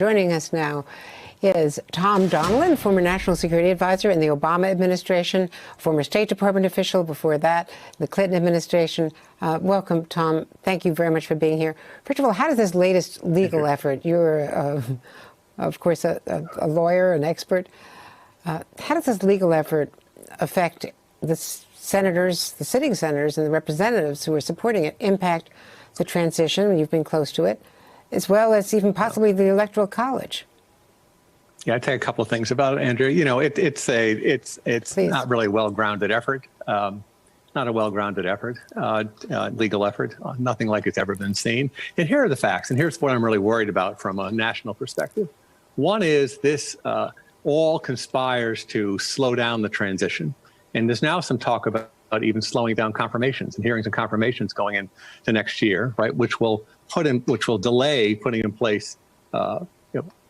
Joining us now is Tom Donilon, former National Security Advisor in the Obama administration, former State Department official before that, the Clinton administration. Welcome, Tom. Thank you very much for being here. First of all, how does this latest legal effort, you're, of course, a lawyer, an expert, how does this legal effort affect the senators, the sitting senators and the representatives who are supporting it, impact the transition? You've been close to it, as well as even possibly the Electoral College. Yeah, I'd say a couple of things about it, Andrew. You know, it's not really a well-grounded effort. Not a well-grounded effort, legal effort, nothing like it's ever been seen. And here are the facts, and here's what I'm really worried about from a national perspective. One is this all conspires to slow down the transition. And there's now some talk about even slowing down confirmations and hearings and confirmations going into next year, right? Which will delay putting in place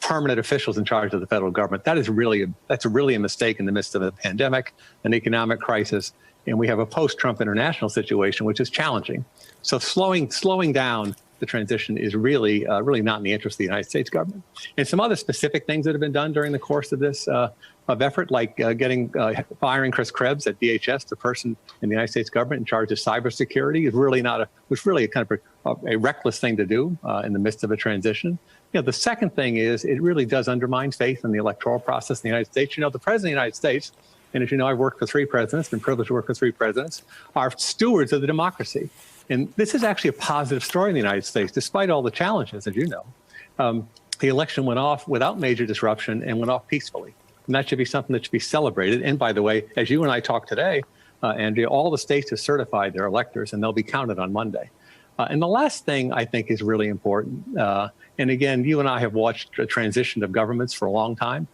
permanent officials in charge of the federal government. That's really a mistake in the midst of a pandemic, an economic crisis, and we have a post-Trump international situation, which is challenging. So slowing down the transition is really not in the interest of the United States government. And some other specific things that have been done during the course of this effort, like firing Chris Krebs at DHS, the person in the United States government in charge of cybersecurity, was really a kind of a reckless thing to do in the midst of a transition. You know, the second thing is it really does undermine faith in the electoral process in the United States. You know, the president of the United States, and as you know, I've worked for 3 presidents, been privileged to work for 3 presidents, are stewards of the democracy. And this is actually a positive story in the United States, despite all the challenges, as you know. The election went off without major disruption and went off peacefully. And that should be something that should be celebrated. And by the way, as you and I talk today, Andrea, all the states have certified their electors, and they'll be counted on Monday. And the last thing I think is really important, and again, you and I have watched the transition of governments for a long time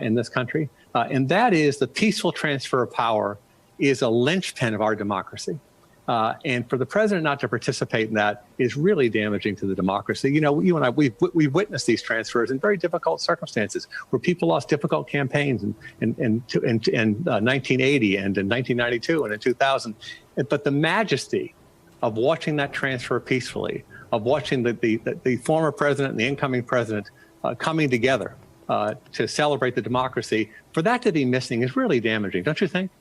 in this country, and that is the peaceful transfer of power is a linchpin of our democracy. And for the president not to participate in that is really damaging to the democracy. You know, you and I, we've witnessed these transfers in very difficult circumstances where people lost difficult campaigns in 1980 and in 1992 and in 2000. But the majesty of watching that transfer peacefully, of watching the former president and the incoming president coming together to celebrate the democracy, for that to be missing is really damaging, don't you think?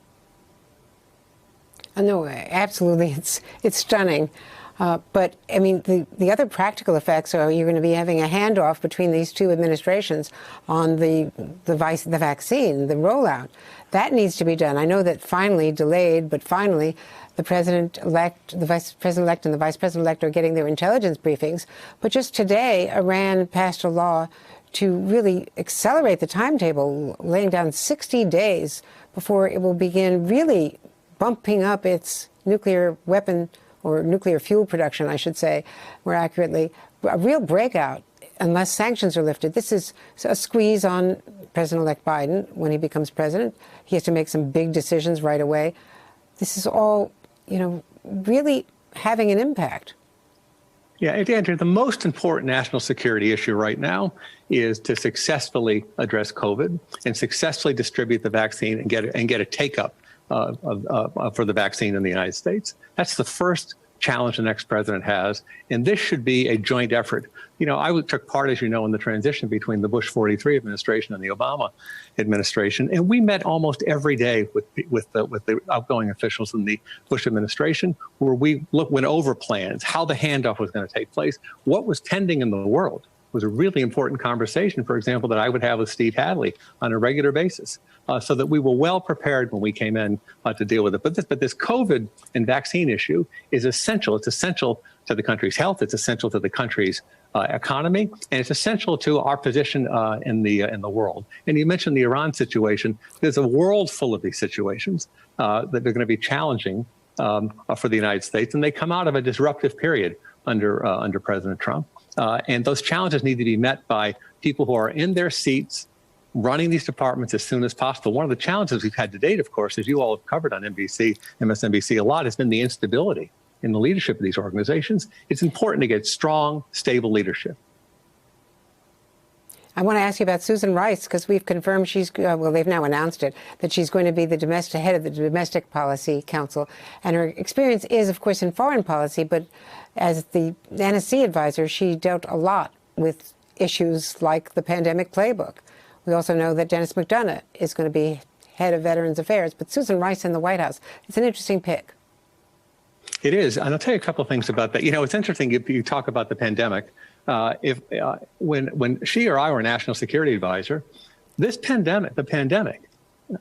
No, absolutely. It's stunning. But, I mean, the other practical effects are you're going to be having a handoff between these 2 administrations on the vaccine, the rollout. That needs to be done. I know that finally, delayed, but finally, the president-elect, the vice president-elect and the vice president-elect are getting their intelligence briefings. But just today, Iran passed a law to really accelerate the timetable, laying down 60 days before it will begin really bumping up its nuclear weapon or nuclear fuel production, I should say, more accurately, a real breakout unless sanctions are lifted. This is a squeeze on President-elect Biden when he becomes president. He has to make some big decisions right away. This is all, you know, really having an impact. Yeah, Andrew, the most important national security issue right now is to successfully address COVID and successfully distribute the vaccine and get a take-up for the vaccine in the United States. That's the first challenge the next president has, and this should be a joint effort. You know, I took part, as you know, in the transition between the Bush 43 administration and the Obama administration, and we met almost every day with the outgoing officials in the Bush administration, where we went over plans, how the handoff was going to take place, what was pending in the world. Was a really important conversation, for example, that I would have with Steve Hadley on a regular basis, so that we were well prepared when we came in to deal with it. But this COVID and vaccine issue is essential. It's essential to the country's health. It's essential to the country's economy, and it's essential to our position in the world. And you mentioned the Iran situation. There's a world full of these situations that are going to be challenging for the United States, and they come out of a disruptive period under President Trump. And those challenges need to be met by people who are in their seats, running these departments as soon as possible. One of the challenges we've had to date, of course, as you all have covered on NBC, MSNBC a lot, has been the instability in the leadership of these organizations. It's important to get strong, stable leadership. I want to ask you about Susan Rice, because we've confirmed she's, well, they've now announced it, that she's going to be the head of the Domestic Policy Council. And her experience is, of course, in foreign policy, but as the NSC advisor, she dealt a lot with issues like the pandemic playbook. We also know that Dennis McDonough is going to be head of Veterans Affairs, but Susan Rice in the White House, it's an interesting pick. It is, and I'll tell you a couple of things about that. You know, it's interesting if you talk about the pandemic. When she or I were national security advisor, this pandemic, the pandemic,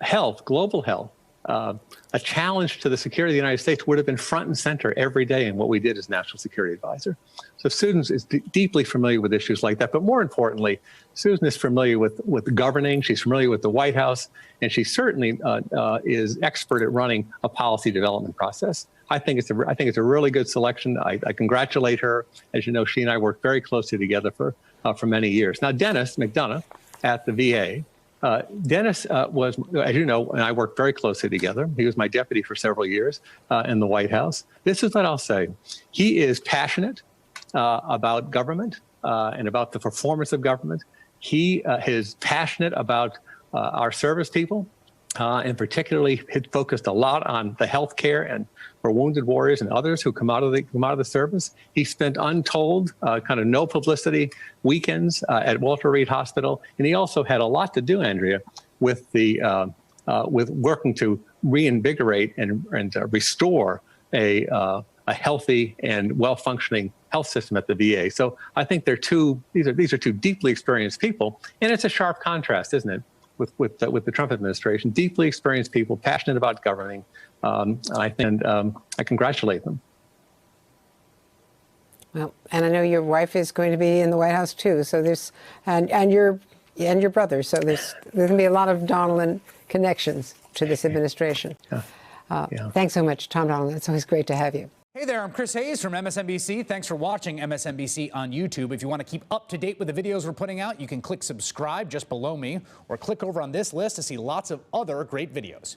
health, global health, a challenge to the security of the United States would have been front and center every day in what we did as national security advisor. So Susan is deeply familiar with issues like that. But more importantly, Susan is familiar with governing. She's familiar with the White House, and she certainly is expert at running a policy development process. I think it's a really good selection. I congratulate her. As you know, she and I worked very closely together for many years. Now, Dennis McDonough at the VA. Dennis was, as you know, and I worked very closely together. He was my deputy for several years in the White House. This is what I'll say. He is passionate about government and about the performance of government. He is passionate about our service people, and particularly focused a lot on the health care and for wounded warriors and others who come out of the service. He spent untold, kind of no publicity weekends at Walter Reed Hospital, and he also had a lot to do, Andrea, with with working to reinvigorate and restore a healthy and well-functioning health system at the VA. So I think these are two deeply experienced people, and it's a sharp contrast, isn't it, with the Trump administration? Deeply experienced people, passionate about governing. I congratulate them. Well, and I know your wife is going to be in the White House too. So there's and your brother. So there's going to be a lot of Donilon connections to this administration. Thanks so much, Tom Donilon. It's always great to have you. Hey there, I'm Chris Hayes from MSNBC. Thanks for watching MSNBC on YouTube. If you want to keep up to date with the videos we're putting out, you can click subscribe just below me or click over on this list to see lots of other great videos.